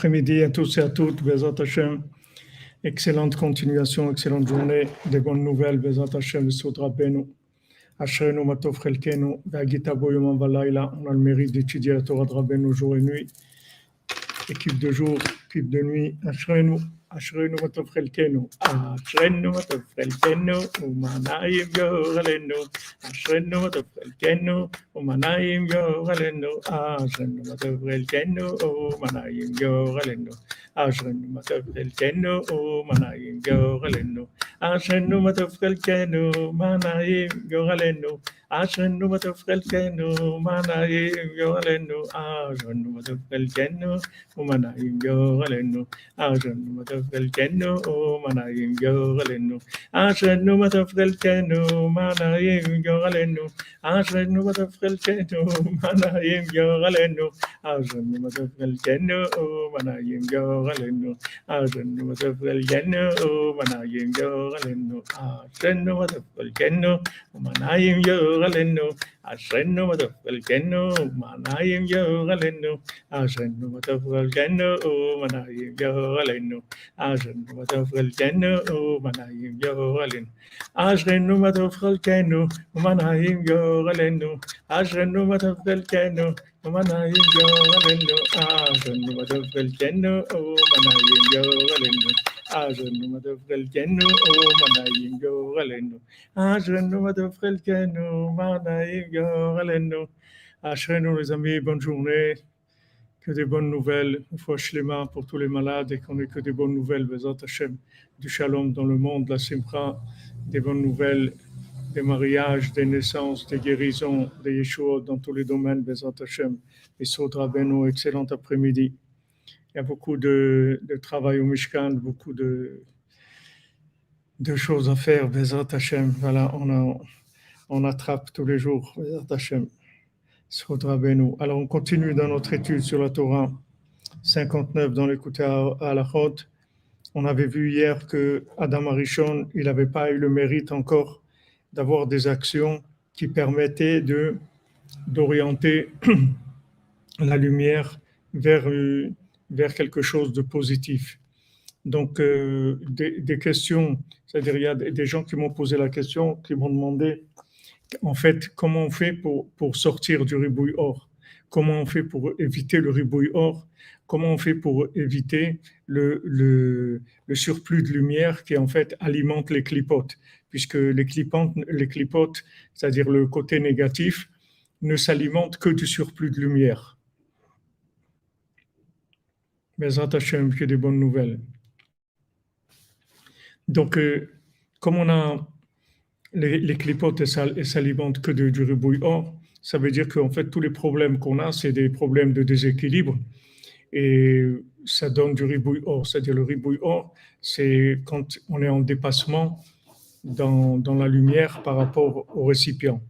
après-midi à tous et à toutes, Bezat Hashem. Excellente continuation, excellente journée, des bonnes nouvelles, Bezat Hashem, Soudra Benu. Ashrenu Matov Chelkenu, Vagita Boyom Valayla. On a le mérite d'étudier la Torah de Rabbeinu jour et nuit. Équipe de jour, équipe de nuit. Ashrenu Matov Chelkenu, Ashrenu Matov Chelkenu, Umanayim Yoralenu. Ashrenu Matov Chelkenu, Umanayim Yoralenu. Ashrenu Matov Chelkenu, Umanayim Yoralenu. Ashrenu Matov Chelkenu, Umanayim Yoralenu. Ashrenu Matov Chelkenu, Umanayim Yoralenu. Ashrenu Matov Chelkenu, Umanayim Yoralenu. Ashrenu Matov Chelkenu, Umanayim Yoralenu. Ashrenu Matov Chelkenu, Umanayim Yoralenu. Ashrenu Matov Chelkenu, Umanayim Yoralenu. Ashrenu Matov Chelkenu, Umanayim Yoralenu. Ashrenu Matov Chelkenu, Umanayim Yoralenu. Ashrenu Matov Chelkenu, Umanayim Yoralenu. Ashrenu Matov Chelkenu, Umanayim Yoralenu. Ashrenu Matov Chelkenu, Umanayim Yoralenu. Ashrenu Matov Chelkenu, Umanayim Yoralenu. Ashrenu Matov Chelkenu, Umanayim Yoralenu. Ashrenu Matov Chelkenu, Umanayim Yoralenu. Ashrenu Matov Chelkenu, Umanayim Yoralenu. Ashrenu Matov Chelkenu, Umanayim Yoralenu. Ashrenu Matov Chelkenu, Umanayim Yoralenu. Ashrenu Matov Chelkenu, Umanayim Yoralenu. Ashrenu les amis, bonne journée. Que des bonnes nouvelles, une fois shlema pour tous les malades et qu'on ait que des bonnes nouvelles, Bezat Hashem, du shalom dans le monde, la simcha, des bonnes nouvelles, des mariages, des naissances, des guérisons, des yeshuot dans tous les domaines, Bezat Hashem, et Soudra Benu, excellent après-midi. Il y a beaucoup de travail au Mishkan, beaucoup de choses à faire, Bezat Hashem. Voilà, on attrape tous les jours, Bezat Hashem. Alors, on continue dans notre étude sur la Torah 59 dans l'écouter à la Chod. On avait vu hier que Adam Arishon, il n'avait pas eu le mérite encore d'avoir des actions qui permettaient d'orienter la lumière vers quelque chose de positif. Donc, des questions, c'est-à-dire il y a des gens qui m'ont posé la question, qui m'ont demandé en fait, comment on fait pour sortir du ribouille or? Comment on fait pour éviter le ribouille or? Comment on fait pour éviter le surplus de lumière qui en fait alimente les clipotes? Puisque les clipotes, c'est-à-dire le côté négatif, ne s'alimentent que du surplus de lumière. Bezat Hashem, qu'il y ait des bonnes nouvelles. Donc, comme on a les clipotes, elles s'alimentent que du ribouille or. Ça veut dire qu'en fait, tous les problèmes qu'on a, c'est des problèmes de déséquilibre. Et ça donne du ribouille or. C'est-à-dire le ribouille or, c'est quand on est en dépassement dans la lumière par rapport au récipient.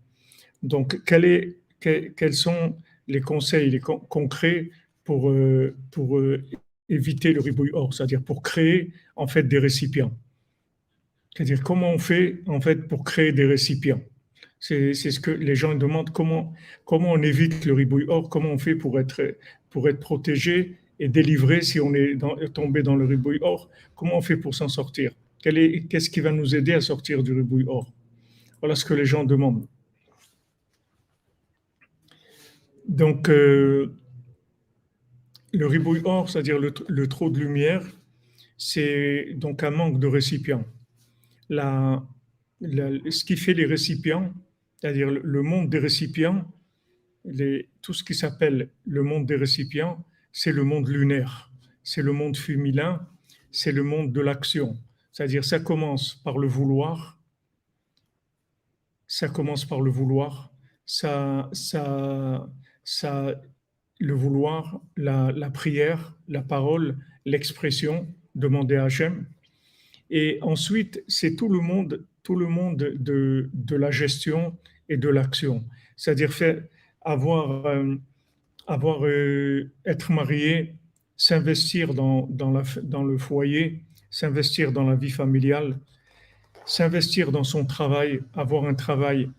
Donc, quels sont les conseils concrets pour éviter le ribouille or, c'est-à-dire pour créer en fait des récipients? C'est-à-dire comment on fait en fait pour créer des récipients. C'est ce que les gens demandent, comment on évite le ribouille or, comment on fait pour être protégé et délivré si on est tombé dans le ribouille or, comment on fait pour s'en sortir? Qu'est-ce qui va nous aider à sortir du ribouille or? Voilà ce que les gens demandent. Donc, le ribouille or, c'est-à-dire le trop de lumière, c'est donc un manque de récipients. Ce qui fait les récipients, c'est-à-dire le monde des récipients, tout ce qui s'appelle le monde des récipients, c'est le monde lunaire, c'est le monde féminin, c'est le monde de l'action. C'est-à-dire ça commence par le vouloir, le vouloir, la prière, la parole, l'expression, demander à Hachem. Et ensuite, c'est tout le monde de la gestion et de l'action. C'est-à-dire être marié, s'investir dans le foyer, s'investir dans la vie familiale, s'investir dans son travail, avoir un travail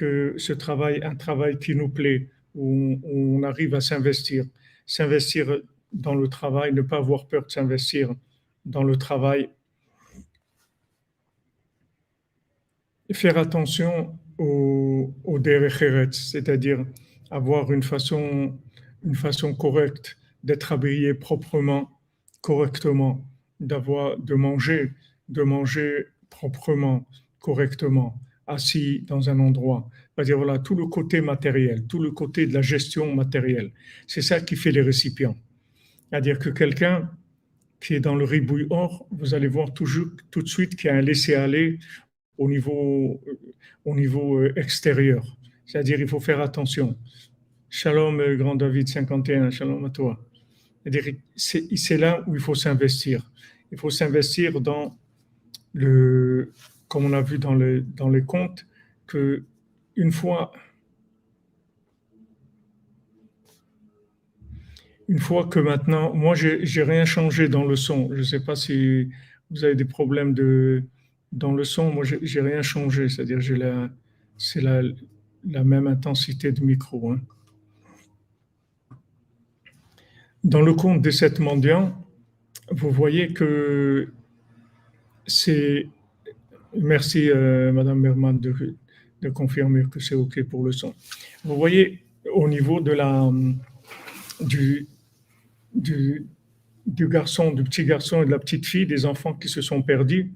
un travail qui nous plaît, où on arrive à s'investir dans le travail, ne pas avoir peur de s'investir dans le travail, faire attention au derech eretz, c'est-à-dire avoir une façon correcte d'être habillé proprement, correctement, de manger proprement, correctement, assis dans un endroit. C'est-à-dire voilà tout le côté matériel, tout le côté de la gestion matérielle. C'est ça qui fait les récipients. C'est-à-dire que quelqu'un qui est dans le ribouille or, vous allez voir toujours tout de suite qu'il y a un laisser-aller au niveau, extérieur. C'est-à-dire il faut faire attention. Shalom, grand David 51, shalom à toi. C'est-à-dire c'est là où il faut s'investir. Il faut s'investir dans le, comme on a vu dans les contes, que une fois que maintenant, moi, j'ai rien changé dans le son. Je ne sais pas si vous avez des problèmes dans le son. Moi, j'ai rien changé. C'est-à-dire, c'est la même intensité de micro, hein. Dans le conte des sept mendiants, vous voyez que c'est. Merci, Madame Merman, de confirmer que c'est OK pour le son. Vous voyez, au niveau du, du, du garçon, du petit garçon et de la petite fille, des enfants qui se sont perdus,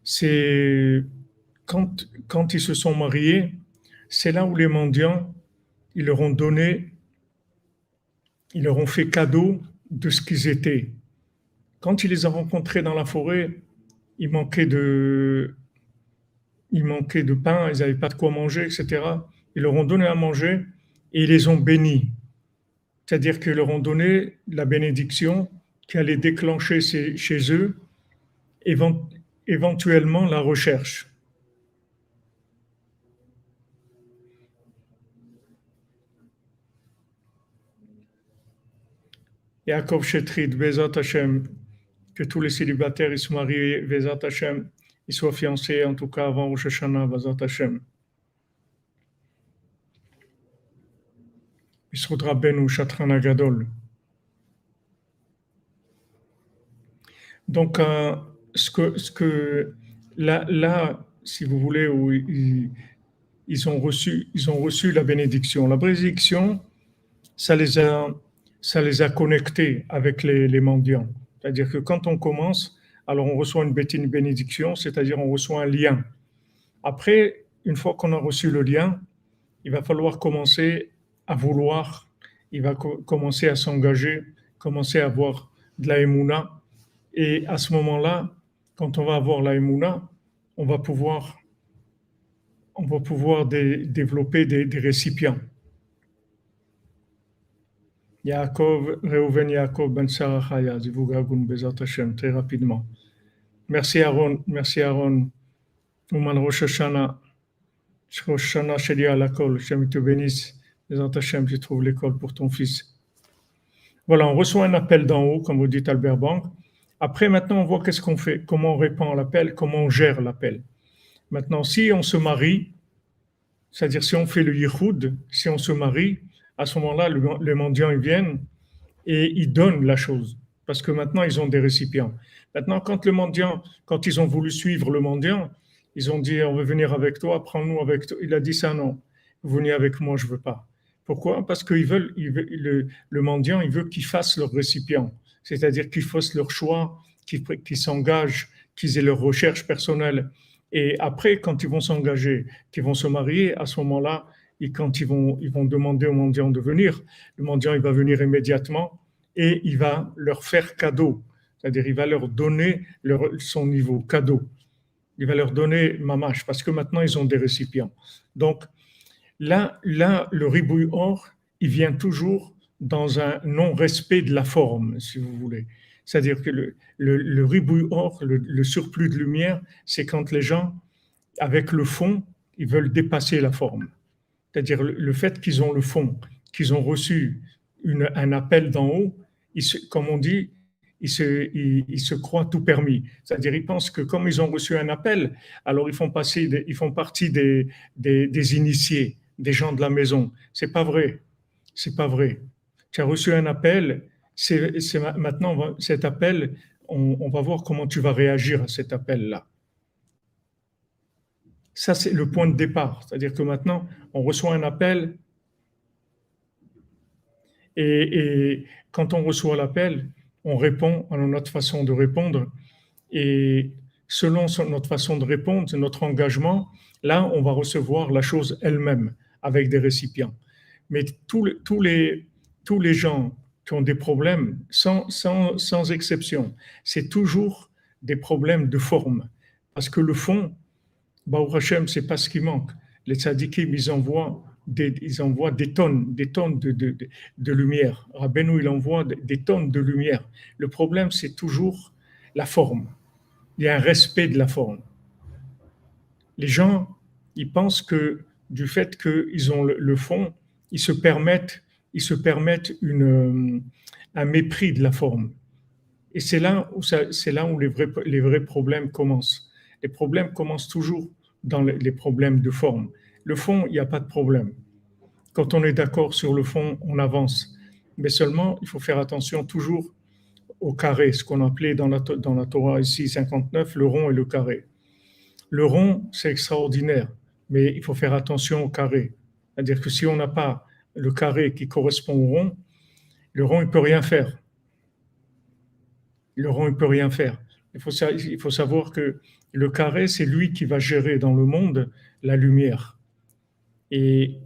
c'est quand ils se sont mariés, c'est là où les mendiants, ils leur ont donné, ils leur ont fait cadeau de ce qu'ils étaient. Quand ils les ont rencontrés dans la forêt, il manquait de, il manquait de pain, ils n'avaient pas de quoi manger, etc. Ils leur ont donné à manger et ils les ont bénis. C'est-à-dire qu'ils leur ont donné la bénédiction qui allait déclencher chez eux éventuellement la recherche. Yaakov Shetrit, Bezat Hashem, que tous les célibataires ils se marient, Bezat Hashem, ils soient fiancés en tout cas avant Rosh Hashanah, Bezat Hashem. Yisrod Rabbeinu, Shatran Agadol. Donc, là, si vous voulez, où ils ont reçu la bénédiction. La bénédiction, ça les a connectés avec les mendiants. C'est-à-dire que quand on commence, alors on reçoit une bénédiction, c'est-à-dire on reçoit un lien. Après, une fois qu'on a reçu le lien, il va falloir commencer à vouloir, il va commencer à s'engager, commencer à avoir de la émouna. Et à ce moment-là, quand on va avoir la émouna, on va pouvoir développer des récipients. Yaakov, Reuven Yaakov Ben Sarah Chaya, Zivugagun Bezat Hashem, très rapidement. Merci Aaron. Ouman Rosh Hashanah, Rosh Hashanah Sheli à l'école, Hashem te bénisse. Bezat Hashem, je trouve l'école pour ton fils. Voilà, on reçoit un appel d'en haut, comme vous dites Albert Bank. Après, maintenant, on voit qu'est-ce qu'on fait, comment on répond à l'appel, comment on gère l'appel. Maintenant, si on se marie, c'est-à-dire si on fait le yichud, si on se marie, à ce moment-là, les mendiants ils viennent et ils donnent la chose, parce que maintenant ils ont des récipients. Maintenant, quand ils ont voulu suivre le mendiant, ils ont dit on veut venir avec toi, prends-nous avec toi. Il a dit ça non, vous venez avec moi, je veux pas. Pourquoi? Parce que le mendiant, il veut qu'ils fassent leur récipient, c'est-à-dire qu'ils fassent leur choix, qu'ils s'engagent, qu'ils aient leur recherche personnelle. Et après, quand ils vont s'engager, qu'ils vont se marier, à ce moment-là, et quand ils vont demander au mendiant de venir, le mendiant il va venir immédiatement et il va leur faire cadeau, c'est-à-dire il va leur donner son niveau cadeau. Il va leur donner mamache parce que maintenant ils ont des récipients. Donc là le ribouille or, il vient toujours dans un non-respect de la forme, si vous voulez. C'est-à-dire que le ribouille or, le surplus de lumière, c'est quand les gens, avec le fond, ils veulent dépasser la forme. C'est-à-dire le fait qu'ils ont le fond, qu'ils ont reçu un appel d'en haut, comme on dit, ils se croient tout permis. C'est-à-dire ils pensent que comme ils ont reçu un appel, alors ils font partie des initiés, des gens de la maison. C'est pas vrai. Tu as reçu un appel, Maintenant, cet appel, on va voir comment tu vas réagir à cet appel-là. Ça, c'est le point de départ. C'est-à-dire que maintenant, on reçoit un appel et quand on reçoit l'appel, on répond à notre façon de répondre. Et selon notre façon de répondre, notre engagement, là, on va recevoir la chose elle-même avec des récipients. Mais tous les gens qui ont des problèmes, sans exception, c'est toujours des problèmes de forme. Parce que le fond, Baruch Hashem, c'est pas ce qui manque. Les tzadikim, ils envoient des tonnes de lumière. Rabbeinu, il envoie des tonnes de lumière. Le problème, c'est toujours la forme. Il y a un respect de la forme. Les gens, ils pensent que du fait qu'ils ont le fond, ils se permettent, un mépris de la forme. Et c'est là où les vrais problèmes commencent. Les problèmes commencent toujours dans les problèmes de forme. Le fond, il n'y a pas de problème. Quand on est d'accord sur le fond, on avance. Mais seulement, il faut faire attention toujours au carré, ce qu'on appelait dans la Torah ici 59, le rond et le carré. Le rond, c'est extraordinaire, mais il faut faire attention au carré. C'est-à-dire que si on n'a pas le carré qui correspond au rond, le rond, il ne peut rien faire. Le rond, il ne peut rien faire. Il faut savoir que le carré, c'est lui qui va gérer dans le monde la lumière. Et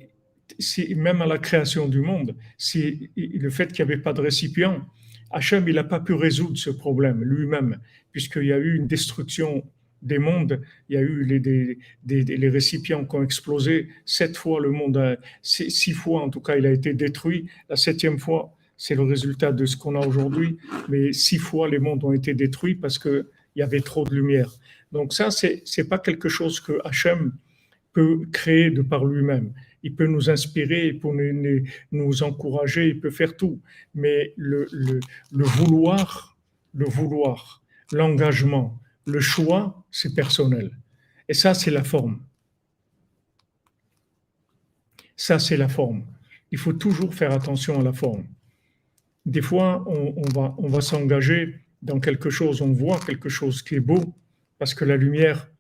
même à la création du monde, le fait qu'il n'y avait pas de récipient, Hachem, il n'a pas pu résoudre ce problème lui-même, puisqu'il y a eu une destruction des mondes, il y a eu les récipients qui ont explosé. 7 fois le monde, 6 fois en tout cas, il a été détruit. La 7e fois, c'est le résultat de ce qu'on a aujourd'hui, mais 6 fois les mondes ont été détruits parce qu'il y avait trop de lumière. Donc ça, c'est pas quelque chose que Hachem peut créer de par lui-même. Il peut nous inspirer, il peut nous encourager, il peut faire tout. Mais le vouloir, l'engagement, le choix, c'est personnel. Et ça, c'est la forme. Ça, c'est la forme. Il faut toujours faire attention à la forme. Des fois, on va s'engager dans quelque chose, on voit quelque chose qui est beau, parce que la lumière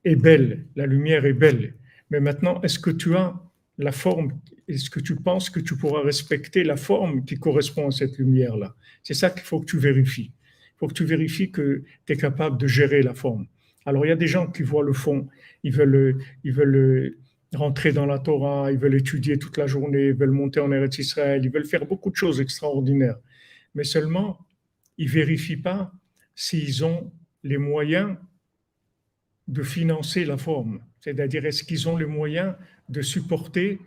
est belle, la lumière est belle. Mais maintenant, est-ce que tu as la forme, est-ce que tu penses que tu pourras respecter la forme qui correspond à cette lumière-là? C'est ça qu'il faut que tu vérifies. Il faut que tu vérifies que tu es capable de gérer la forme. Alors, il y a des gens qui voient le fond, ils veulent rentrer dans la Torah, ils veulent étudier toute la journée, ils veulent monter en Eretz Israël, ils veulent faire beaucoup de choses extraordinaires. Mais seulement, ils ne vérifient pas s'ils ont les moyens de financer la forme. C'est-à-dire, est-ce qu'ils ont les moyens de supporter,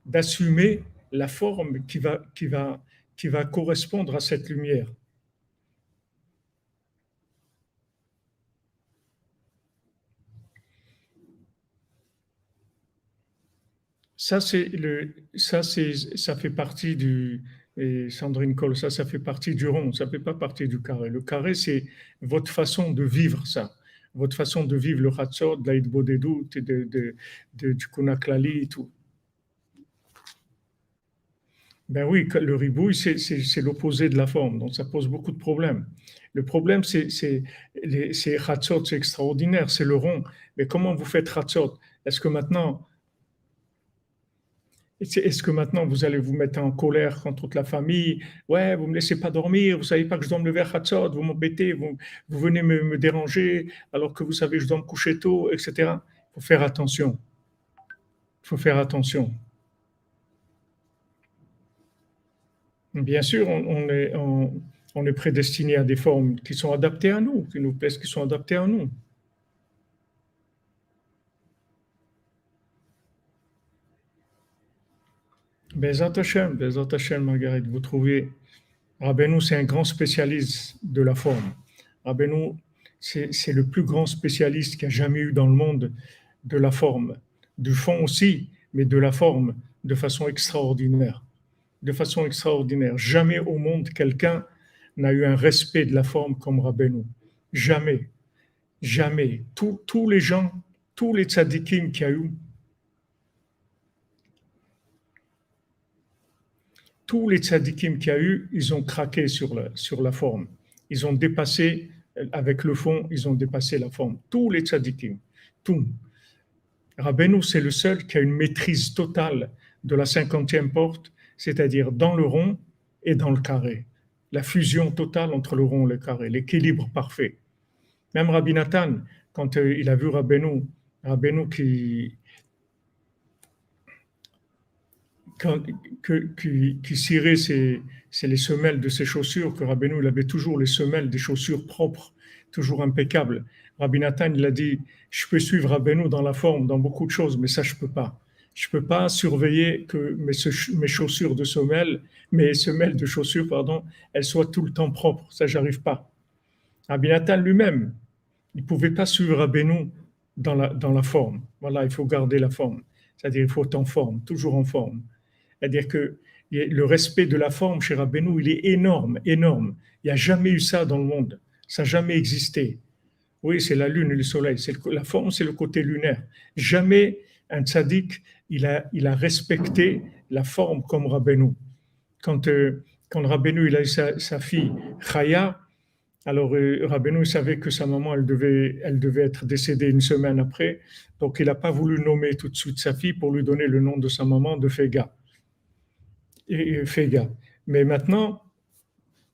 d'assumer la forme qui va correspondre à cette lumière. Ça, ça fait partie et Sandrine Cole, ça fait partie du rond, ça ne fait pas partie du carré. Le carré, c'est votre façon de vivre ça, votre façon de vivre le Hatzot, de l'Aïd Bodedut, du Kunaklali et tout. Ben oui, le ribouille, c'est l'opposé de la forme, donc ça pose beaucoup de problèmes. Le problème, c'est Hatzot, c'est extraordinaire, c'est le rond. Mais comment vous faites Hatzot? Est-ce que maintenant, Est-ce que maintenant vous allez vous mettre en colère contre toute la famille? Ouais, vous me laissez pas dormir, vous savez pas que je dois me lever à Hatzot, vous m'embêtez, vous venez me déranger alors que vous savez que je dois me coucher tôt, etc. Il faut faire attention. Il faut faire attention. Bien sûr, on est prédestiné à des formes qui sont adaptées à nous, qui nous plaisent, qui sont adaptées à nous. Bezat Hashem, Marguerite, vous trouvez, Rabbeinu, c'est un grand spécialiste de la forme. Rabbeinu, c'est le plus grand spécialiste qu'il y a jamais eu dans le monde de la forme. Du fond aussi, mais de la forme, de façon extraordinaire. De façon extraordinaire. Jamais au monde, quelqu'un n'a eu un respect de la forme comme Rabbeinu. Jamais. Jamais. Tous les gens, tous les tzadikim qu'il y a eu, tous les tzadikim qu'il y a eu, ils ont craqué sur la forme. Ils ont dépassé, avec le fond, ils ont dépassé la forme. Tous les tzadikim, tout. Rabbeinu, c'est le seul qui a une maîtrise totale de la 50e porte, c'est-à-dire dans le rond et dans le carré. La fusion totale entre le rond et le carré, l'équilibre parfait. Même Rabbi Nathan, quand il a vu Rabbeinu qui cirait c'est les semelles de ses chaussures, que Rabbeinu il avait toujours les semelles des chaussures propres, toujours impeccables. Rabbi Nathan, il a dit, je peux suivre Rabbeinu dans la forme, dans beaucoup de choses, mais ça, je peux pas. Je peux pas surveiller que mes chaussures de semelles, mes semelles de chaussures, pardon, elles soient tout le temps propres. Ça, j'arrive pas. Rabbi Nathan lui-même, il pouvait pas suivre Rabbeinu dans la forme. Voilà, il faut garder la forme. C'est-à-dire, il faut être en forme, toujours en forme. C'est-à-dire que le respect de la forme chez Rabbeinu, il est énorme, énorme. Il n'y a jamais eu ça dans le monde. Ça n'a jamais existé. Oui, c'est la lune et le soleil. La forme, c'est le côté lunaire. Jamais un tzaddik, il a respecté la forme comme Rabbeinu. Quand Rabbeinu il a eu sa fille Chaya, alors Rabbeinu savait que sa maman, elle devait être décédée une semaine après. Donc, il n'a pas voulu nommer tout de suite sa fille pour lui donner le nom de sa maman, de Fega. Et Fega. Mais maintenant,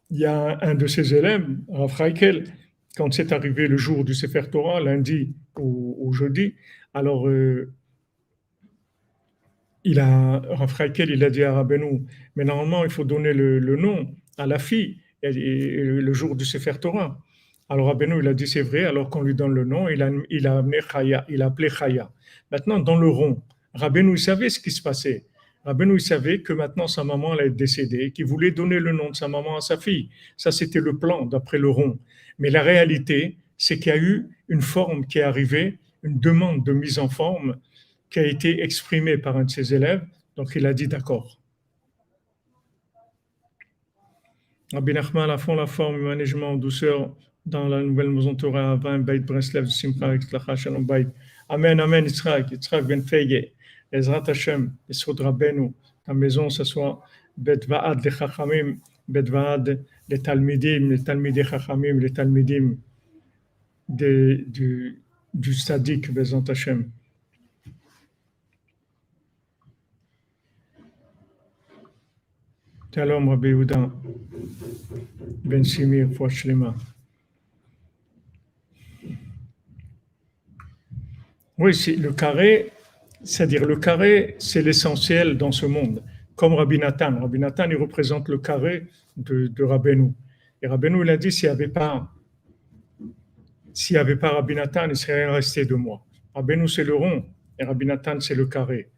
il y a un de ses élèves, Rav Reikel, quand c'est arrivé le jour du Sefer Torah, lundi ou jeudi, alors Rav Reikel, il a dit à Rabbeinu, mais normalement, il faut donner le nom à la fille et le jour du Sefer Torah. Alors Rabbeinu, il a dit, c'est vrai, alors qu'on lui donne le nom, il a amené Chaya, il a appelé Chaya. Maintenant, dans le rond, Rabbeinu, il savait ce qui se passait. Rabbeinu, il savait que maintenant sa maman allait être décédée, qu'il voulait donner le nom de sa maman à sa fille. Ça, c'était le plan d'après le rond. Mais la réalité, c'est qu'il y a eu une forme qui est arrivée, une demande de mise en forme qui a été exprimée par un de ses élèves. Donc, il a dit d'accord. Rabbi Nachman, à fond la forme, management en douceur dans la nouvelle maison Torah à 20, Beit Breslev, Simcha, Exlacha, Shalom Beit. Amen, Amen, Yitzhak Ben Feye. Ezrat Hashem, Esrod Rabbeinu, ta maison, ce soit Bet Vaad les Chachamim, Bet Vaad les Talmidim, les Talmidei Chachamim, les Talmidim du Sadiq, Bezant Hashem. Shalom Rabbi Yehuda, Ben Simir, Fouach Shlema. Oui, c'est le carré. C'est-à-dire le carré, c'est l'essentiel dans ce monde. Comme Rabbi Nathan. Rabbi Nathan, il représente le carré de Rabbeinu. Et Rabbeinu, il a dit, s'il n'y avait pas Rabbi Nathan, il ne serait rien resté de moi. Rabbeinu, c'est le rond, et Rabbi Nathan, c'est le carré.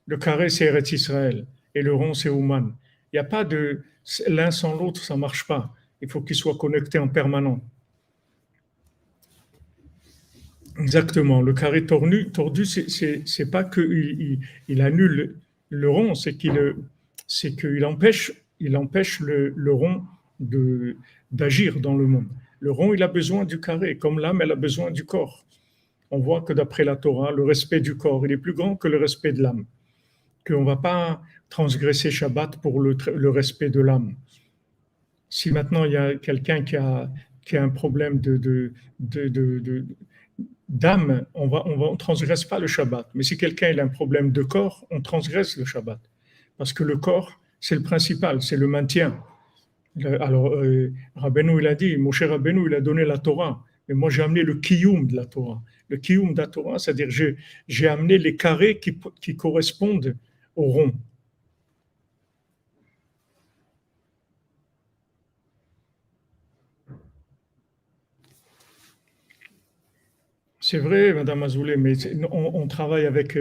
Le carré, c'est Eretz Israël, et le rond, c'est Ouman. Il n'y a pas de... L'un sans l'autre, ça ne marche pas. Il faut qu'ils soient connectés en permanence. Exactement. Le carré tordu, c'est pas qu'il annule le rond, c'est qu'il empêche le rond d'agir dans le monde. Le rond, il a besoin du carré, comme l'âme, elle a besoin du corps. On voit que d'après la Torah, le respect du corps, il est plus grand que le respect de l'âme. Qu'on ne va pas transgresser Shabbat pour le respect de l'âme. Si maintenant il y a quelqu'un qui a un problème d'âme, on ne transgresse pas le Shabbat. Mais si quelqu'un a un problème de corps, on transgresse le Shabbat. Parce que le corps, c'est le principal, c'est le maintien. Alors, Rabbeinu, il a dit, Moshe Rabbeinu, il a donné la Torah. Mais moi, j'ai amené le kiyum de la Torah. Le kiyum de la Torah, c'est-à-dire j'ai amené les carrés qui correspondent au rond. C'est vrai, Madame Azoulay, mais on travaille avec...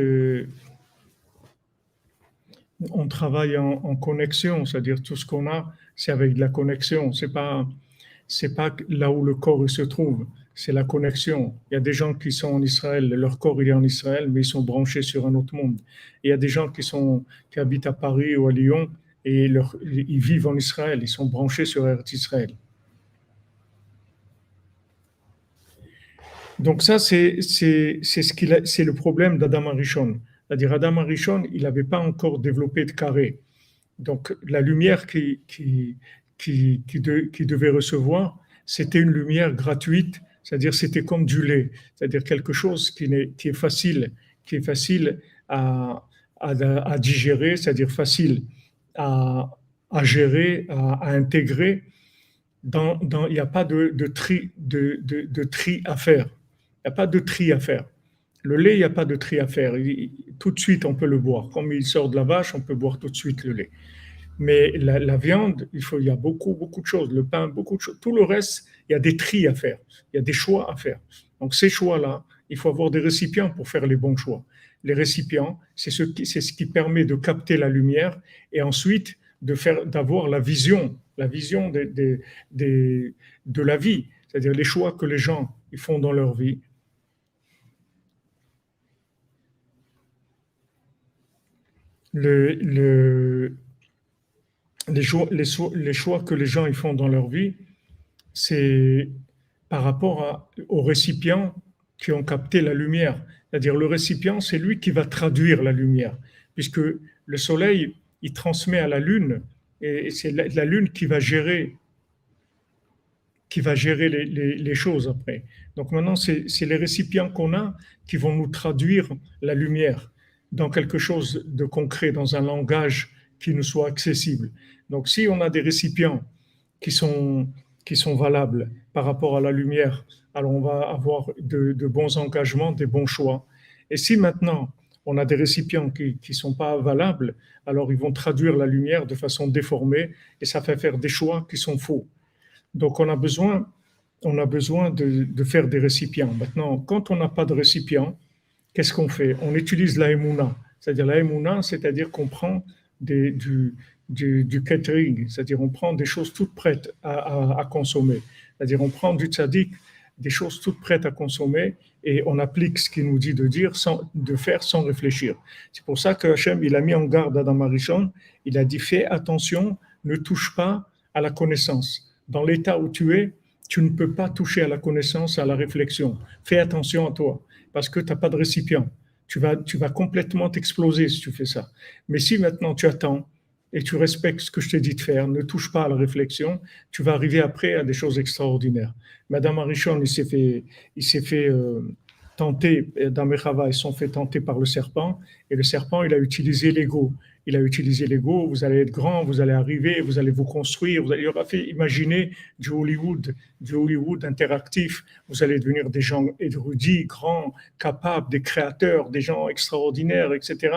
on travaille en connexion, c'est-à-dire tout ce qu'on a, c'est avec de la connexion. C'est pas là où le corps se trouve, c'est la connexion. Il y a des gens qui sont en Israël, leur corps il est en Israël, mais ils sont branchés sur un autre monde. Et il y a des gens qui habitent à Paris ou à Lyon et ils vivent en Israël, ils sont branchés sur Eretz Israël. Donc ça, c'est le problème d'Adam Arishon. C'est-à-dire Adam Arishon, il n'avait pas encore développé de carré. Donc la lumière qui devait recevoir, c'était une lumière gratuite, c'est-à-dire c'était comme du lait, c'est-à-dire quelque chose qui est facile à, à digérer, c'est-à-dire facile à, à gérer, à intégrer. Il n'y a pas de tri à faire. Il n'y a pas de tri à faire. Le lait, il n'y a pas de tri à faire. Tout de suite, on peut le boire. Comme il sort de la vache, on peut boire tout de suite le lait. Mais la viande, il y a beaucoup, beaucoup de choses. Le pain, beaucoup de choses. Tout le reste, il y a des tris à faire. Il y a des choix à faire. Donc, ces choix-là, il faut avoir des récipients pour faire les bons choix. Les récipients, c'est ce qui permet de capter la lumière et ensuite d'avoir la vision de la vie. C'est-à-dire les choix que les gens ils font dans leur vie. Le, le, les choix que les gens ils font dans leur vie, c'est par rapport aux récipients qui ont capté la lumière. C'est-à-dire le récipient, c'est lui qui va traduire la lumière, puisque le soleil, il transmet à la lune, et c'est la lune qui va gérer les choses après. Donc maintenant, c'est les récipients qu'on a qui vont nous traduire la lumière dans quelque chose de concret, dans un langage qui nous soit accessible. Donc si on a des récipients qui sont, qui sont valables par rapport à la lumière, alors on va avoir de bons engagements, des bons choix. Et si maintenant on a des récipients qui ne sont pas valables, alors ils vont traduire la lumière de façon déformée et ça fait faire des choix qui sont faux. Donc on a besoin de faire des récipients. Maintenant, quand on n'a pas de récipient, qu'est-ce qu'on fait? On utilise la Emouna. C'est-à-dire la Emouna, c'est-à-dire qu'on prend du catering, c'est-à-dire on prend des choses toutes prêtes à consommer. C'est-à-dire on prend du tzaddik, des choses toutes prêtes à consommer et on applique ce qu'il nous dit de dire, de faire sans réfléchir. C'est pour ça que Hachem, il a mis en garde Adam Arishon, il a dit fais attention, ne touche pas à la connaissance. Dans l'état où tu es, tu ne peux pas toucher à la connaissance, à la réflexion. Fais attention à toi, parce que tu n'as pas de récipient. Tu vas complètement t'exploser si tu fais ça. Mais si maintenant tu attends et tu respectes ce que je t'ai dit de faire, ne touche pas à la réflexion, tu vas arriver après à des choses extraordinaires. Madame Arichon, il s'est fait tenter, dans Mechava, ils sont fait tenter par le serpent, et le serpent, il a utilisé l'ego. Il a utilisé l'ego, vous allez être grand, vous allez arriver, vous allez vous construire, il aura fait imaginer du Hollywood interactif, vous allez devenir des gens érudits, grands, capables, des créateurs, des gens extraordinaires, etc.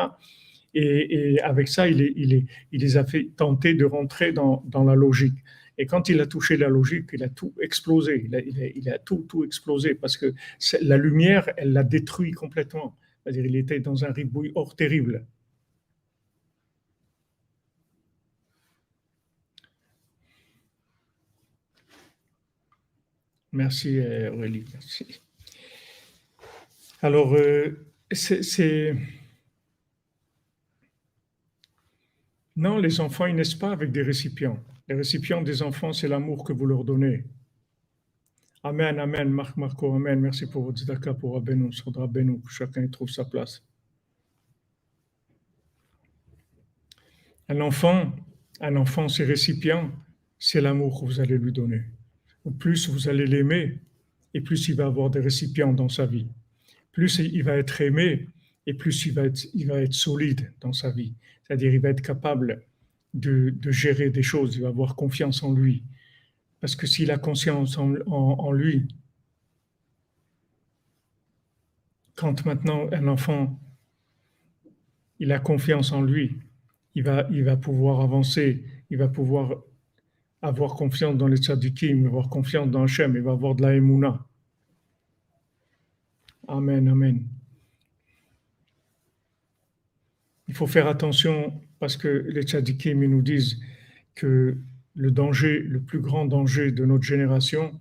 Et avec ça, il les a fait tenter de rentrer dans la logique. Et quand il a touché la logique, il a tout explosé. Il a tout explosé parce que la lumière, elle l'a détruit complètement. C'est-à-dire, il était dans un ribouille hors terrible. Merci Aurélie, merci. Alors, non, les enfants, ils naissent pas avec des récipients. Les récipients des enfants, c'est l'amour que vous leur donnez. Amen, amen, Marco, amen. Merci pour votre tzedaka, pour Rabbeinu, Sodra Rabbeinu, que chacun y trouve sa place. Un enfant, ses récipients, c'est l'amour que vous allez lui donner. Au plus vous allez l'aimer, et plus il va avoir des récipients dans sa vie. Plus il va être aimé, et plus il va être solide dans sa vie. C'est-à-dire, il va être capable de gérer des choses, il va avoir confiance en lui. Parce que s'il a confiance en lui, quand maintenant un enfant, il a confiance en lui, il va pouvoir avancer, il va pouvoir avoir confiance dans les tzadikim, avoir confiance dans Hachem, il va avoir de la émouna. Amen, amen. Il faut faire attention parce que les tzadikim nous disent que le plus grand danger de notre génération,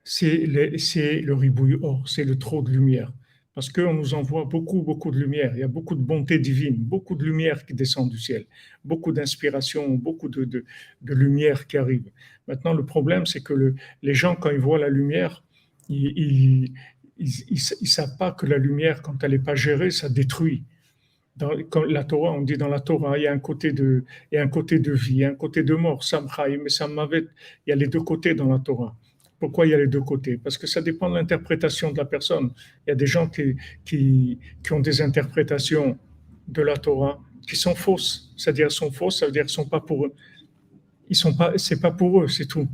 c'est le ribouille or, c'est le trop de lumière. Parce qu'on nous envoie beaucoup de lumière. Il y a beaucoup de bonté divine, beaucoup de lumière qui descend du ciel, beaucoup d'inspiration, beaucoup de lumière qui arrive. Maintenant, le problème, c'est que les gens, quand ils voient la lumière, ils ne savent pas que la lumière, quand elle n'est pas gérée, ça détruit. Comme la Torah, on dit dans la Torah, il y a un côté de vie, il y a un côté de mort, Sam Chaim et Sam Mavet. Il y a les deux côtés dans la Torah. Pourquoi il y a les deux côtés? Parce que ça dépend de l'interprétation de la personne. Il y a des gens qui ont des interprétations de la Torah qui sont fausses. C'est-à-dire sont fausses, ça veut dire qu'ils sont pas pour eux. Ils sont pas, c'est pas pour eux, c'est tout.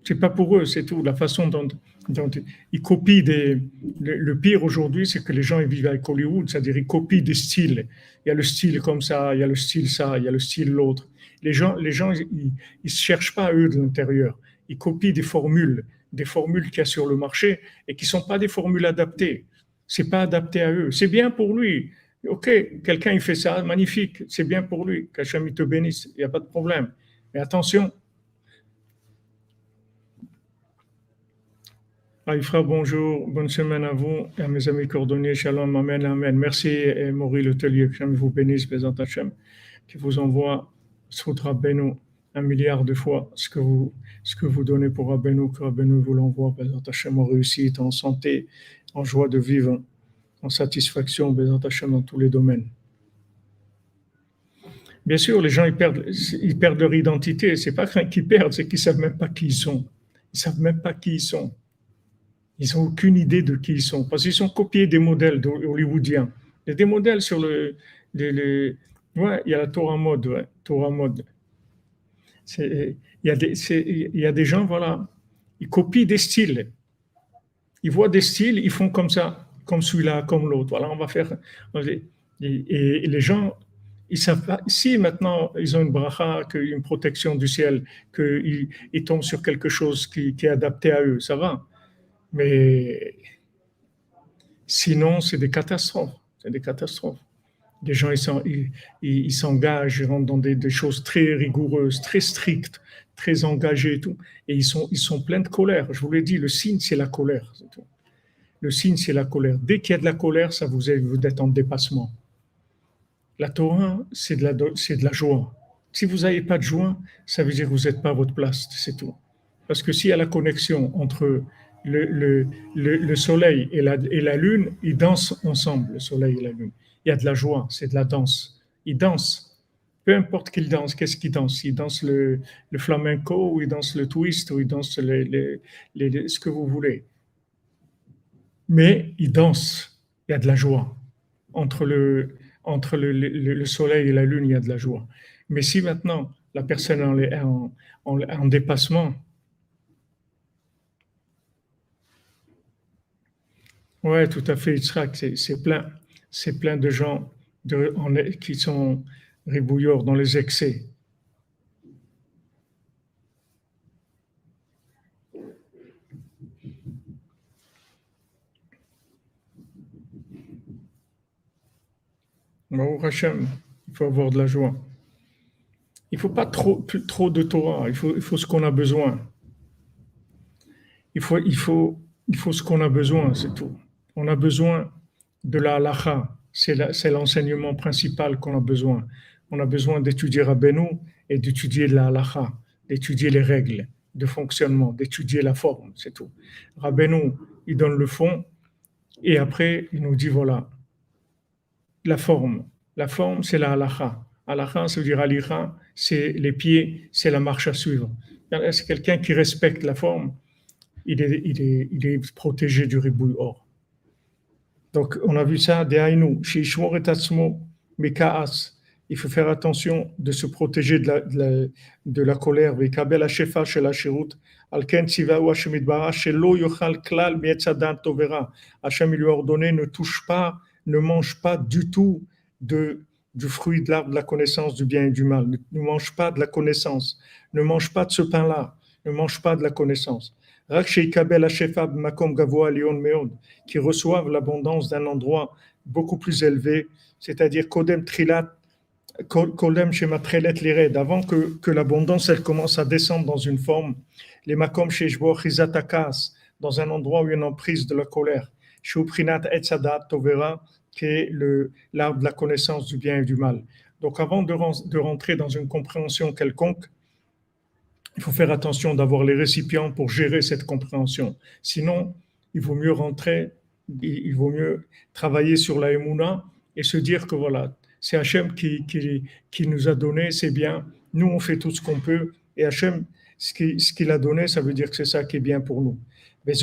C'est pas pour eux, c'est tout. La façon dont ils copient le pire aujourd'hui, c'est que les gens ils vivent avec Hollywood, c'est-à-dire ils copient des styles. Il y a le style comme ça, il y a le style ça, il y a le style l'autre. Les gens, ils se cherchent pas eux de l'intérieur. Ils copient des formules qu'il y a sur le marché et qui sont pas des formules adaptées. C'est pas adapté à eux. C'est bien pour lui. Ok, quelqu'un il fait ça, magnifique, c'est bien pour lui. Qu'Hachem il te bénisse, il n'y a pas de problème. Mais attention. Aïfra, bonjour, bonne semaine à vous et à mes amis cordonniers. Shalom, amen, amen. Merci, Maury Letelier, que Hachem vous bénisse, Bézant Hachem, qui vous envoie Sout Rabbeinu 1 milliard de fois ce que vous donnez pour Rabbeinu, que Rabbeinu vous l'envoie, Bézant Hachem, en réussite, en santé, en joie de vivre, en satisfaction, Bézant Hachem, dans tous les domaines. Bien sûr, les gens, ils perdent leur identité. C'est pas qu'ils perdent, c'est qu'ils savent même pas qui ils sont. Ils savent même pas qui ils sont. Ils n'ont aucune idée de qui ils sont, parce qu'ils sont copiés des modèles hollywoodiens. Il y a des modèles sur ouais, il y a la Torah mode, ouais, Torah mode. Il y a des gens, voilà, ils copient des styles. Ils voient des styles, ils font comme ça, comme celui-là, comme l'autre. Voilà, on va faire. Et les gens, ils savent pas. Si maintenant ils ont une bracha, une protection du ciel, qu'ils tombent sur quelque chose qui est adapté à eux, ça va. Mais sinon, c'est des catastrophes. C'est des catastrophes. Les gens, ils s'engagent, ils rentrent dans des choses très rigoureuses, très strictes, très engagées et tout. Et ils sont pleins de colère. Je vous l'ai dit, le signe, c'est la colère. C'est tout. Le signe, c'est la colère. Dès qu'il y a de la colère, ça vous êtes en dépassement. La Torah, c'est de la joie. Si vous n'avez pas de joie, ça veut dire que vous n'êtes pas à votre place. C'est tout. Parce que s'il y a la connexion entre le soleil et la lune, ils dansent ensemble, le soleil et la lune. Il y a de la joie, c'est de la danse. Ils dansent. Peu importe qu'ils dansent, qu'est-ce qu'ils dansent? Ils dansent le flamenco, ou ils dansent le twist, ou ils dansent ce que vous voulez. Mais ils dansent. Il y a de la joie. Entre le soleil et la lune, il y a de la joie. Mais si maintenant la personne est en dépassement, ouais, tout à fait, Yitzhak, c'est plein de gens qui sont ribouillards dans les excès. Baruch Hashem, il faut avoir de la joie. Il ne faut pas trop de Torah, il faut ce qu'on a besoin. Il faut ce qu'on a besoin, c'est tout. On a besoin de la halacha, c'est l'enseignement principal qu'on a besoin. On a besoin d'étudier Rabbeinu et d'étudier la halacha, d'étudier les règles de fonctionnement, d'étudier la forme, c'est tout. Rabbeinu, il donne le fond et après, il nous dit voilà, la forme. La forme, c'est la halacha. Halacha, ça veut dire halicha, c'est les pieds, c'est la marche à suivre. C'est quelqu'un qui respecte la forme, il est protégé du ribouille or. Donc, on a vu ça, il faut faire attention de se protéger de la colère. Hachem lui a ordonné, ne touche pas, ne mange pas du tout du fruit de l'arbre de la connaissance du bien et du mal. Ne mange pas de la connaissance. Ne mange pas de ce pain-là. Ne mange pas de la connaissance. Qui reçoivent l'abondance d'un endroit beaucoup plus élevé, c'est-à-dire Kodem Trilat, Kodem Shematrelet Lired, avant que l'abondance elle commence à descendre dans une forme, les Makom Sheshbo Chizatakas, dans un endroit où il y a une emprise de la colère, Shuprinat Etzadat Tovera, qui est l'arbre de la connaissance du bien et du mal. Donc avant de rentrer dans une compréhension quelconque, il faut faire attention d'avoir les récipients pour gérer cette compréhension. Sinon, il vaut mieux rentrer il vaut mieux travailler sur la Emouna et se dire que voilà, c'est Hachem qui nous a donné, c'est bien. Nous, on fait tout ce qu'on peut. Et Hachem, ce qu'il a donné, ça veut dire que c'est ça qui est bien pour nous. Et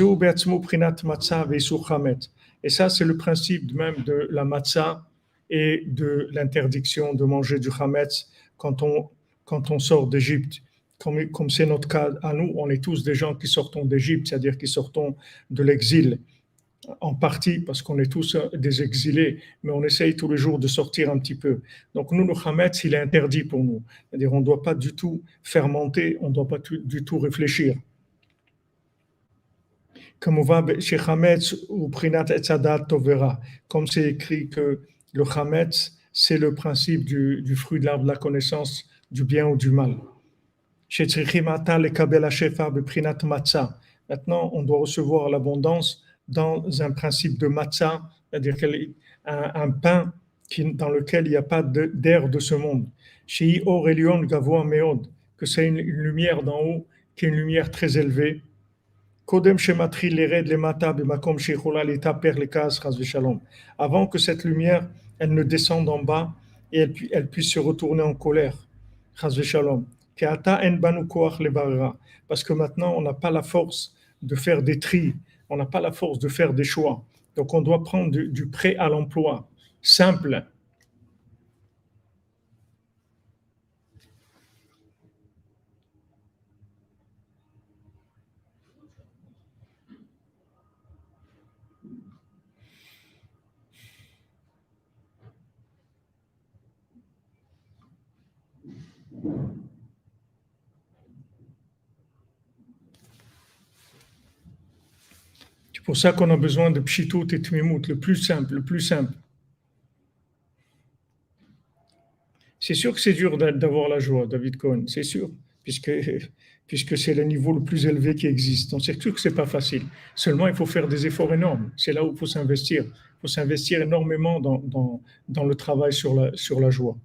ça, c'est le principe même de la matzah et de l'interdiction de manger du chametz quand on sort d'Égypte. Comme c'est notre cas à nous, on est tous des gens qui sortons d'Égypte, c'est-à-dire qui sortons de l'exil, en partie parce qu'on est tous des exilés, mais on essaye tous les jours de sortir un petit peu. Donc nous, le chametz, il est interdit pour nous. C'est-à-dire on ne doit pas du tout fermenter, on ne doit pas du tout réfléchir. Comme on va chez chametz ou prinat etzadat tovera, comme c'est écrit que le chametz, c'est le principe du fruit de l'arbre de la connaissance du bien ou du mal. Maintenant, on doit recevoir l'abondance dans un principe de matzah, c'est-à-dire un pain dans lequel il n'y a pas d'air de ce monde. Que c'est une lumière d'en haut, qui est une lumière très élevée. Avant que cette lumière, elle ne descende en bas et elle puisse se retourner en colère. Parce que maintenant, on n'a pas la force de faire des tris, on n'a pas la force de faire des choix. Donc, on doit prendre du prêt à l'emploi, simple. C'est pour ça qu'on a besoin de pshitout et tmimout, le plus simple, le plus simple. C'est sûr que c'est dur d'avoir la joie, David Cohen, c'est sûr, puisque c'est le niveau le plus élevé qui existe. Donc c'est sûr que c'est pas facile. Seulement, il faut faire des efforts énormes. C'est là où il faut s'investir. Il faut s'investir énormément dans le travail sur la joie.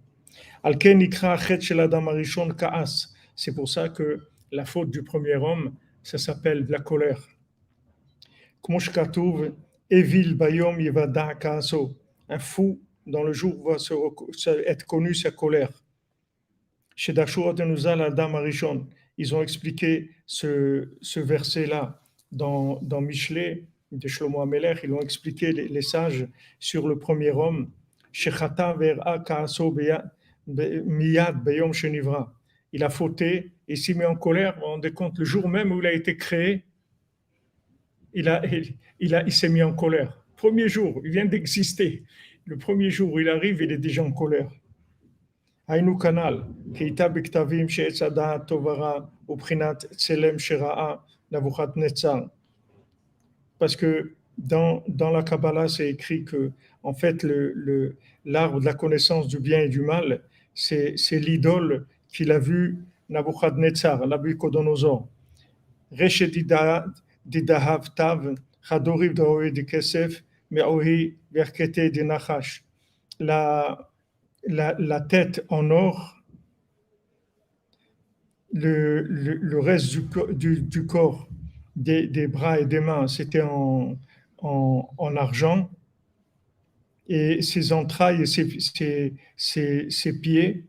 C'est pour ça que la faute du premier homme, ça s'appelle la colère. Un fou, dans le jour, va être connu sa colère. Chez Dachur Denuzal Adam Arishon, ils ont expliqué ce verset-là dans Michelet de Shlomo Amelech, ils ont expliqué les sages sur le premier homme. Il a fauté et s'est mis en colère. On rendait compte, le jour même où il a été créé, il s'est mis en colère. Premier jour, il vient d'exister. Le premier jour où il arrive, il est déjà en colère. Aïnou Kanal, Keita Bektavim Sheetzada Tovara, Uprinat Tselem Shera'a, Navuchat Netzar. Parce que dans la Kabbalah, c'est écrit que, en fait, l'arbre de la connaissance du bien et du mal, c'est l'idole qu'il a vu Nabuchodonosor, Nabucodonosor. Didahav Tav, Chadoriv Daoé de Kesef, Me'ohi Verkete de Nachash. La tête en or, le reste du corps, des bras et des mains, c'était en argent, et ses entrailles et ses pieds,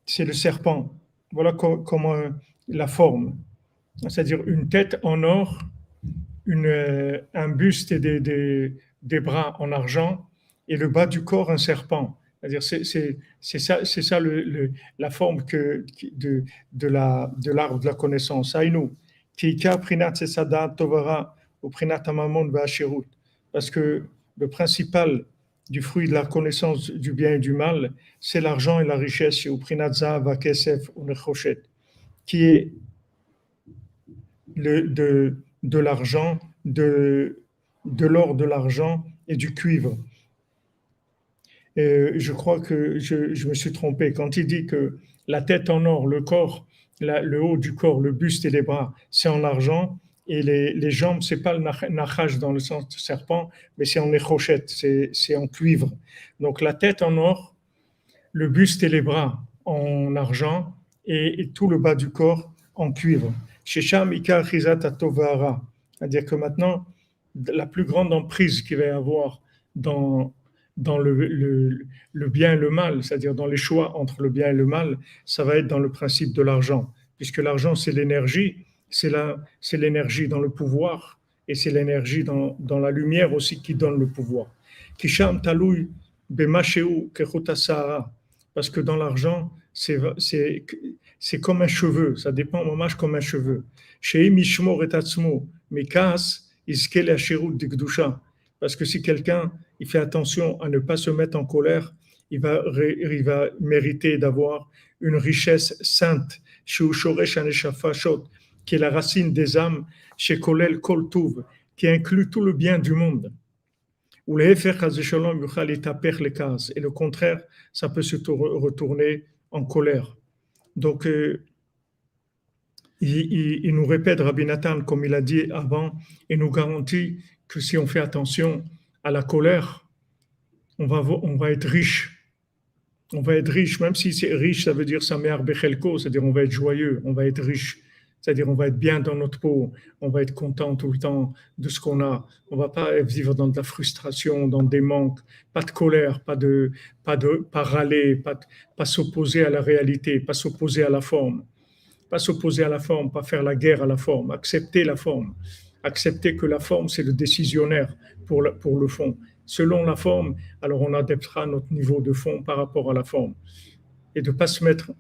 c'est le serpent. Voilà comment la forme. C'est-à-dire une tête en or, un buste et des bras en argent, et le bas du corps un serpent. C'est-à-dire c'est ça la forme de l'arbre de la connaissance. Aïnou, Kika prinat sesada tovara ou prinat amamon va'ashirut. Parce que le principal du fruit de la connaissance du bien et du mal, c'est l'argent et la richesse, ou prinat zav kesef ou nechoshet, qui est de l'argent, de l'or, de l'argent et du cuivre. Je crois que je me suis trompé. Quand il dit que la tête en or, le corps, le haut du corps, le buste et les bras, c'est en argent, et les jambes, c'est pas le nachash dans le sens de serpent, mais c'est en échochette, c'est en cuivre. Donc la tête en or, le buste et les bras en argent, et tout le bas du corps en cuivre. C'est-à-dire que maintenant, la plus grande emprise qu'il va y avoir dans, dans le bien et le mal, c'est-à-dire dans les choix entre le bien et le mal, ça va être dans le principe de l'argent, puisque l'argent, c'est l'énergie, c'est l'énergie dans le pouvoir, et c'est l'énergie dans la lumière aussi qui donne le pouvoir. Kisham taloui bemasheu kechut hasara, parce que dans l'argent, c'est comme un cheveu, ça dépend vraiment comme un cheveu. Shei mishmor et atzmo, mikas, iskele asherut dikdusha. Parce que si quelqu'un il fait attention à ne pas se mettre en colère, il va mériter d'avoir une richesse sainte, sheu shoresh haneshafashot, qui est la racine des âmes, chez Kolel Kol Tuv, qui inclut tout le bien du monde. Ou le Hefer Chaz Shalom yuchal itaper le kas. Et le contraire, ça peut se retourner en colère. Donc, il nous répète, Rabbi Nathan, comme il a dit avant, et nous garantit que si on fait attention à la colère, on va être riche. On va être riche, même si c'est riche, ça veut dire Sameach Bechelko, c'est-à-dire on va être joyeux, on va être riche. C'est-à-dire on va être bien dans notre peau, on va être content tout le temps de ce qu'on a. On ne va pas vivre dans de la frustration, dans des manques, pas de colère, pas râler, pas s'opposer à la réalité, pas s'opposer à la forme. Pas s'opposer à la forme, pas faire la guerre à la forme, accepter la forme. Accepter que la forme, c'est le décisionnaire pour le fond. Selon la forme, alors on adaptera notre niveau de fond par rapport à la forme. Et de ne pas se mettre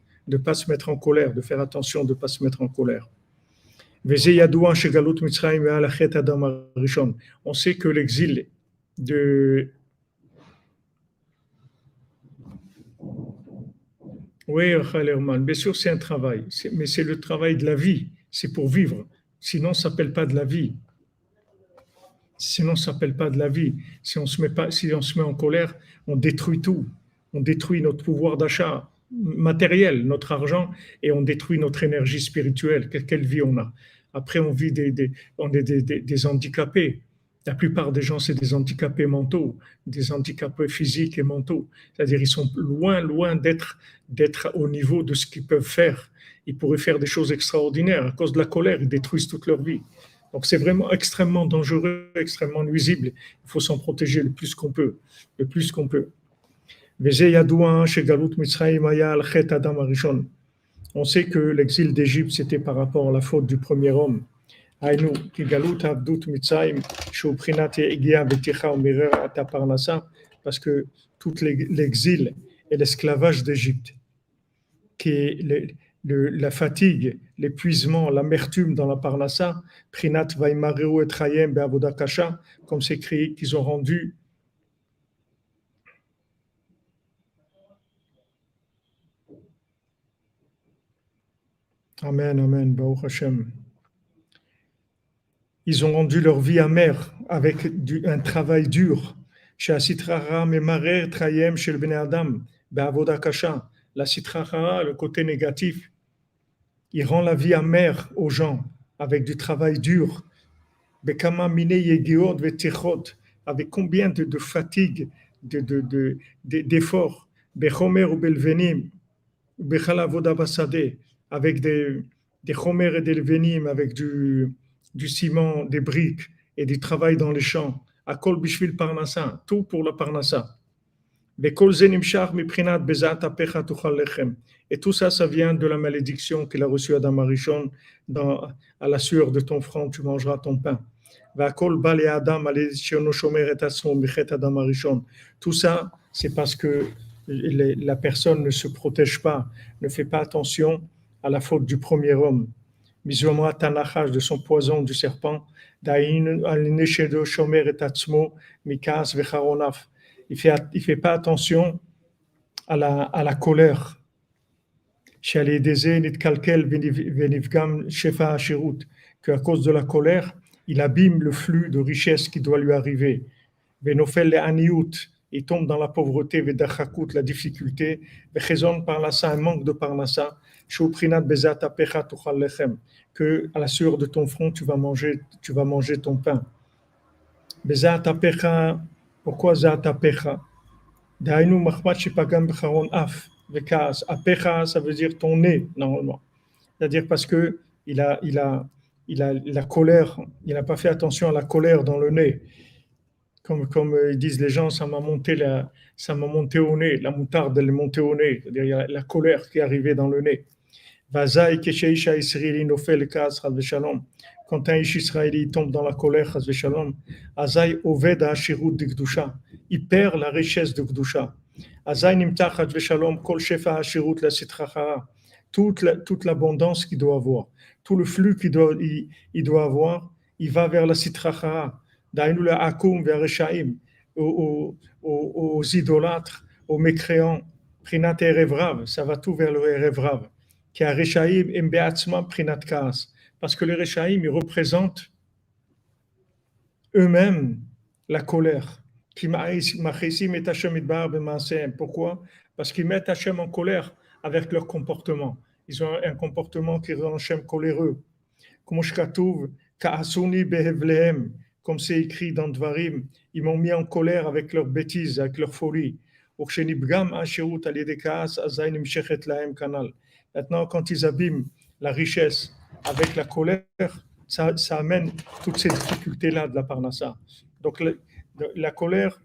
en colère, de faire attention de ne pas se mettre en colère. On sait que l'exil de... Oui, Khalerman, bien sûr c'est un travail, mais c'est le travail de la vie, c'est pour vivre. Sinon, ça ne s'appelle pas de la vie. Sinon, ça ne s'appelle pas de la vie. Si on se met en colère, on détruit tout. On détruit notre pouvoir d'achat matériel, notre argent, et on détruit notre énergie spirituelle. Quelle vie on a? Après, on vit on est des handicapés. La plupart des gens, c'est des handicapés mentaux, des handicapés physiques et mentaux. C'est-à-dire, ils sont loin d'être au niveau de ce qu'ils peuvent faire. Ils pourraient faire des choses extraordinaires. À cause de la colère, ils détruisent toute leur vie. Donc, c'est vraiment extrêmement dangereux, extrêmement nuisible. Il faut s'en protéger le plus qu'on peut. Le plus qu'on peut. On sait que l'exil d'Égypte, c'était par rapport à la faute du premier homme. Parce que tout l'exil et l'esclavage d'Égypte, qui est la fatigue, l'épuisement, l'amertume dans la parnassa, prinat vaimareu et trayem be'avoda kasha, comme c'est écrit qu'ils ont rendu. Amen, amen, Baruch Hashem. Ils ont rendu leur vie amère avec un travail dur. La sitra hara, le côté négatif, il rend la vie amère aux gens avec du travail dur. Avec combien de fatigue, d'efforts, avec des chomer et des levenim, avec du ciment, des briques et du travail dans les champs. Akol bishvil parnassa, tout pour la parnassa. Et tout ça, ça vient de la malédiction qu'il a reçue Adam Arishon, à la sueur de ton front, tu mangeras ton pain. Tout ça, c'est parce que la personne ne se protège pas, ne fait pas attention à la faute du premier homme. De son poison du serpent, il fait pas attention à la colère. Qu'à cause de la colère, il abîme le flux de richesse qui doit lui arriver. Il tombe dans la pauvreté, la difficulté, un manque de parnassa, que à la sueur de ton front, tu vas manger ton pain. Pourquoi Zatapecha? Apecha, ça veut dire ton nez, normalement. C'est-à-dire parce que il a il a la colère, il n'a pas fait attention à la colère dans le nez. Comme disent les gens, ça m'a monté au nez, la moutarde, elle est montée au nez. C'est-à-dire, il y a la colère qui est arrivée dans le nez. Vazaï kesheisha israéli nofel kas chas v'shalom. Quand un ish israéli tombe dans la colère, chas v'shalom, Azaï oved ha'ashirut de Gdusha. Il perd la richesse de Gdusha. Azaï nimtach chas v'shalom kol shefa ha'ashirut la sitracha. Toute l'abondance qu'il doit avoir, tout le flux il doit avoir, il va vers la sitracha. Daïnou la akum vers Rechaim, aux idolâtres, aux mécréants. Prinat erevrav, ça va tout vers le erevrav. Qui a Rechaim em beatzma prinat kaas. Parce que les Rechaim, ils représentent eux-mêmes la colère. Pourquoi? Parce qu'ils mettent Hachem en colère avec leur comportement. Ils ont un comportement qui rend Hachem coléreux. Comme c'est écrit dans Dvarim, ils m'ont mis en colère avec leurs bêtises, avec leur folie. Maintenant, quand ils abîment la richesse avec la colère, ça amène toutes ces difficultés-là de la parnassa. Donc la colère,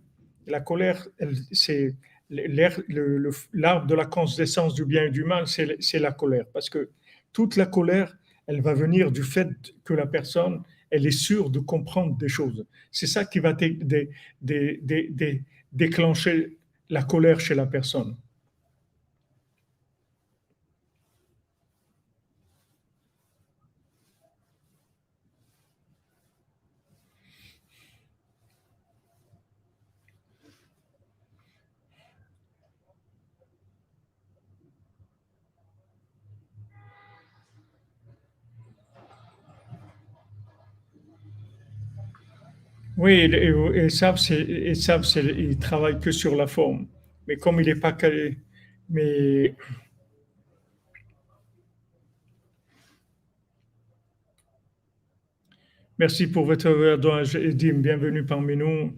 c'est l'arbre de la connaissance du bien et du mal, c'est la colère. Parce que toute la colère, elle va venir du fait que la personne, elle est sûre de comprendre des choses. C'est ça qui va déclencher la colère chez la personne. Oui, et Sab, il travaille que sur la forme. Mais comme il n'est pas calé, mais merci pour votre adorage, Edim, bienvenue parmi nous.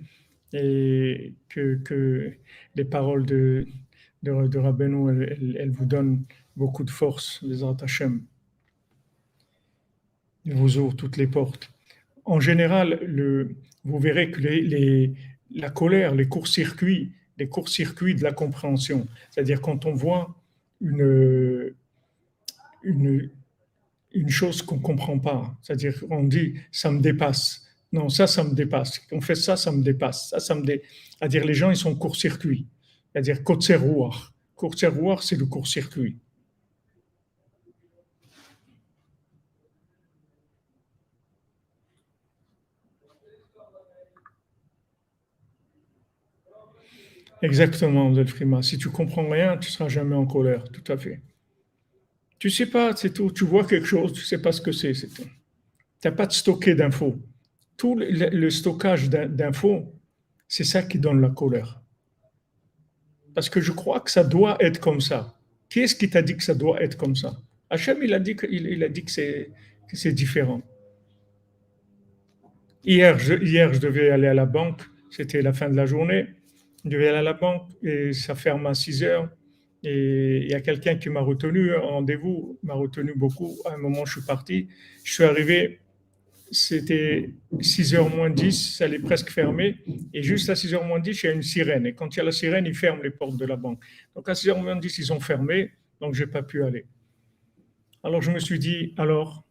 Et que les paroles de Rabbeinu, elles vous donnent beaucoup de force, les Hashem. Il vous ouvre toutes les portes. En général, vous verrez que la colère, les courts-circuits de la compréhension, c'est-à-dire quand on voit une, une, une chose qu'on ne comprend pas, c'est-à-dire on dit ça me dépasse. Non, ça me dépasse. On fait ça, ça me dépasse. C'est-à-dire les gens, ils sont court-circuit. C'est-à-dire Kotzerouar. Kotzerouar, c'est le court-circuit. Exactement, Delphima. Si tu comprends rien, tu ne seras jamais en colère, tout à fait. Tu sais pas, c'est tout. Tu vois quelque chose, tu sais pas ce que c'est tout. Tu n'as pas de stocké d'infos. Tout le stockage d'infos, c'est ça qui donne la colère. Parce que je crois que ça doit être comme ça. Qui est-ce qui t'a dit que ça doit être comme ça? Hachem, il a dit que c'est différent. Hier, je devais aller à la banque, c'était la fin de la journée. Je devais aller à la banque et ça ferme à 6 heures. Et il y a quelqu'un qui m'a retenu, un rendez-vous, m'a retenu beaucoup. À un moment, je suis parti. Je suis arrivé, c'était 6h moins 10, ça allait presque fermer. Et juste à 6h moins 10, il y a une sirène. Et quand il y a la sirène, ils ferment les portes de la banque. Donc à 6h moins 10, ils ont fermé, donc je n'ai pas pu aller. Alors je me suis dit, alors,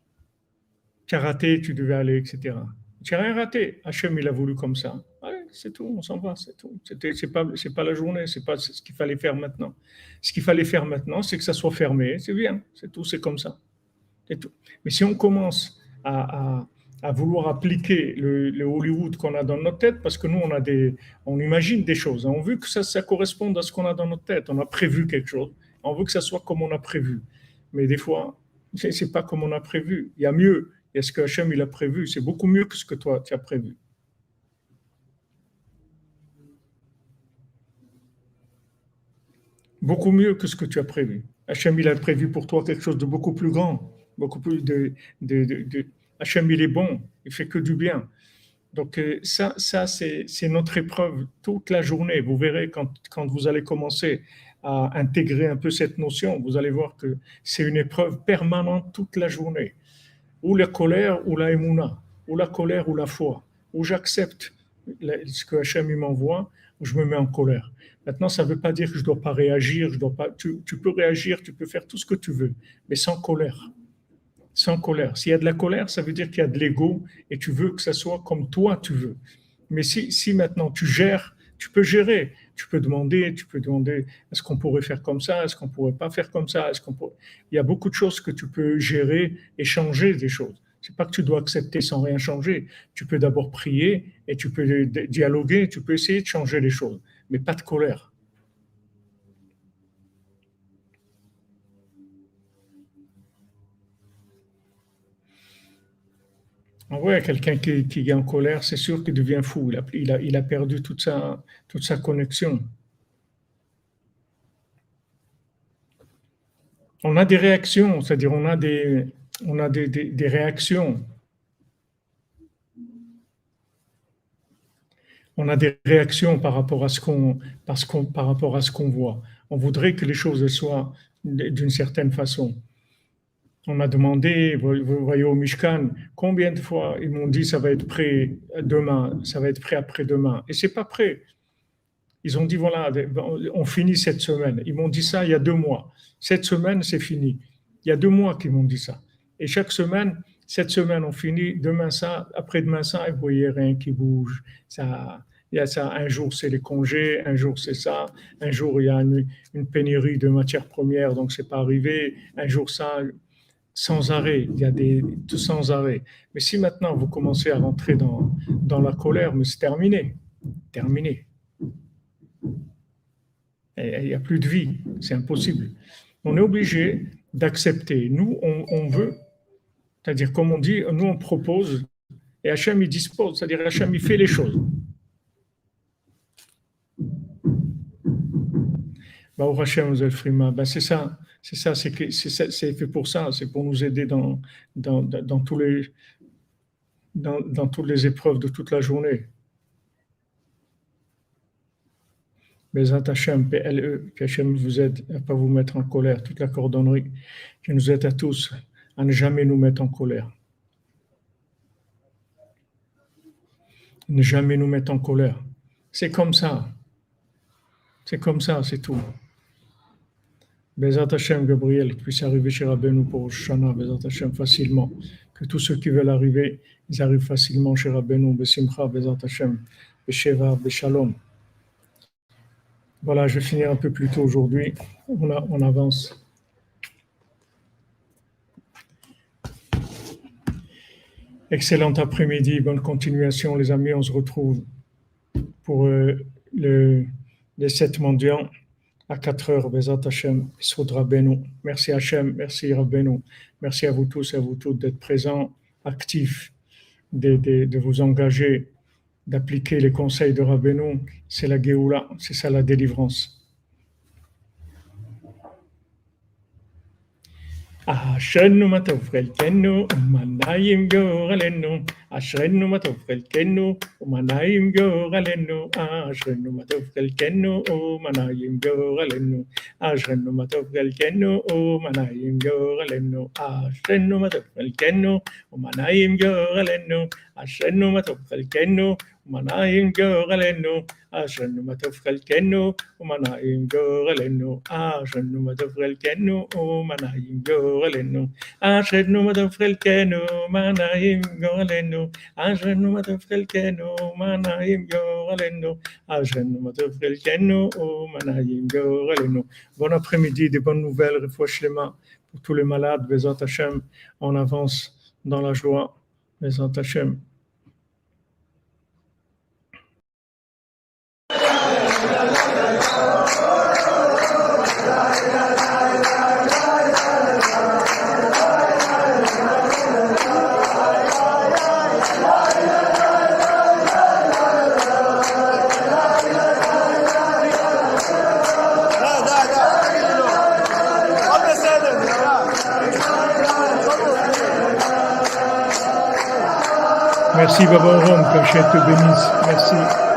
tu as raté, tu devais aller, etc. Tu n'as rien raté. Hachem, il a voulu comme ça. Ouais, c'est tout, on s'en va, c'est tout. C'est pas la journée, c'est pas ce qu'il fallait faire maintenant. Ce qu'il fallait faire maintenant, c'est que ça soit fermé. C'est bien, c'est tout, c'est comme ça. C'est tout. Mais si on commence à vouloir appliquer le Hollywood qu'on a dans notre tête, parce que nous, on imagine des choses. On veut que ça corresponde à ce qu'on a dans notre tête. On a prévu quelque chose. On veut que ça soit comme on a prévu. Mais des fois, c'est pas comme on a prévu. Il y a mieux. Il y a ce que Hachem il a prévu. C'est beaucoup mieux que ce que toi, tu as prévu. Beaucoup mieux que ce que tu as prévu. Hachem, il a prévu pour toi quelque chose de beaucoup plus grand, beaucoup plus Hachem, il est bon, il fait que du bien. Donc ça c'est notre épreuve toute la journée. Vous verrez quand vous allez commencer à intégrer un peu cette notion, vous allez voir que c'est une épreuve permanente toute la journée. ou la colère ou la émouna, ou la colère ou la foi, ou j'accepte ce que Hachem m'envoie, ou je me mets en colère. Maintenant, ça ne veut pas dire que je ne dois pas réagir, je dois pas, tu peux réagir, tu peux faire tout ce que tu veux, mais sans colère. Sans colère. S'il y a de la colère, ça veut dire qu'il y a de l'ego et tu veux que ça soit comme toi tu veux. Mais si maintenant tu gères, tu peux gérer. Tu peux demander, est-ce qu'on pourrait faire comme ça, est-ce qu'on pourrait pas faire comme ça, Il y a beaucoup de choses que tu peux gérer et changer des choses. C'est pas que tu dois accepter sans rien changer. Tu peux d'abord prier et tu peux dialoguer, tu peux essayer de changer les choses, mais pas de colère. Ouais, quelqu'un qui est en colère, c'est sûr qu'il devient fou. Il a perdu toute sa connexion. On a des réactions, c'est-à-dire on a des réactions. On a des réactions par rapport à par rapport à ce qu'on voit. On voudrait que les choses soient d'une certaine façon. On m'a demandé, vous voyez au Mishkan, combien de fois ils m'ont dit ça va être prêt demain, ça va être prêt après-demain, et c'est pas prêt. Ils ont dit voilà, on finit cette semaine. Ils m'ont dit ça il y a 2 mois. Cette semaine, c'est fini. Il y a 2 mois qu'ils m'ont dit ça. Et chaque semaine, cette semaine, on finit. Demain ça, après-demain ça, et vous voyez rien qui bouge. Ça, il y a ça. Un jour c'est les congés, un jour c'est ça, un jour il y a une pénurie de matières premières, donc c'est pas arrivé. Un jour ça, sans arrêt. Il y a tout sans arrêt. Mais si maintenant vous commencez à rentrer dans la colère, mais c'est terminé, terminé. Il n'y a plus de vie, c'est impossible. On est obligé d'accepter. Nous, on veut, c'est-à-dire comme on dit, nous on propose et Hachem il dispose, c'est-à-dire Hachem il fait les choses. Baruch Hashem Zelfrima, c'est ça, c'est fait pour ça, c'est pour nous aider dans toutes les épreuves de toute la journée. Bezat Hashem, PLE, que Hashem vous aide à ne pas vous mettre en colère, toute la cordonnerie, qui nous aide à tous à ne jamais nous mettre en colère. Ne jamais nous mettre en colère. C'est comme ça. C'est comme ça, c'est tout. Bezat Hashem, Gabriel, qui puisse arriver chez Rabbeinu pour Shana, Bezat Hashem, facilement. Que tous ceux qui veulent arriver, ils arrivent facilement chez Rabbeinu, Besimcha, Bezat Hashem, Besheva, Beshalom. Voilà, je vais finir un peu plus tôt aujourd'hui. On avance. Excellent après-midi, bonne continuation les amis. On se retrouve pour les 7 mendiants à 4h. Bezat Hashem, Sod Rabbeinu. Merci Hashem, merci Rabbeinu. Merci à vous tous et à vous toutes d'être présents, actifs, de vous engager, d'appliquer les conseils de Rabbeinu. C'est la Géoula, c'est ça la délivrance. אשרנו מה טוב חלקנו ומה נעים גורלנו אשרנו מה טוב חלקנו ומה נעים גורלנו אשרנו מה טוב חלקנו ומה נעים גורלנו אשרנו מה טוב חלקנו ומה נעים גורלנו אשרנו מה טוב חלקנו ומה נעים גורלנו אשרנו מה טוב חלקנו ומה נעים גורלנו אשרנו מה טוב חלקנו ומה נעים גורלנו אשרנו מה טוב חלקנו ומה נעים גורלנו אשרנו מה טוב חלקנו ומה נעים גורלנו אשרנו מה טוב חלקנו ומה נעים גורלנו אשרנו מה טוב חלקנו ומה נעים גורלנו. Bon après-midi, des bonnes nouvelles, refouach shlema pour tous les malades, Bezat Hashem, on avance dans la joie, Bezat Hashem. Merci Baba Orom, que Hachem te bénisse. Merci.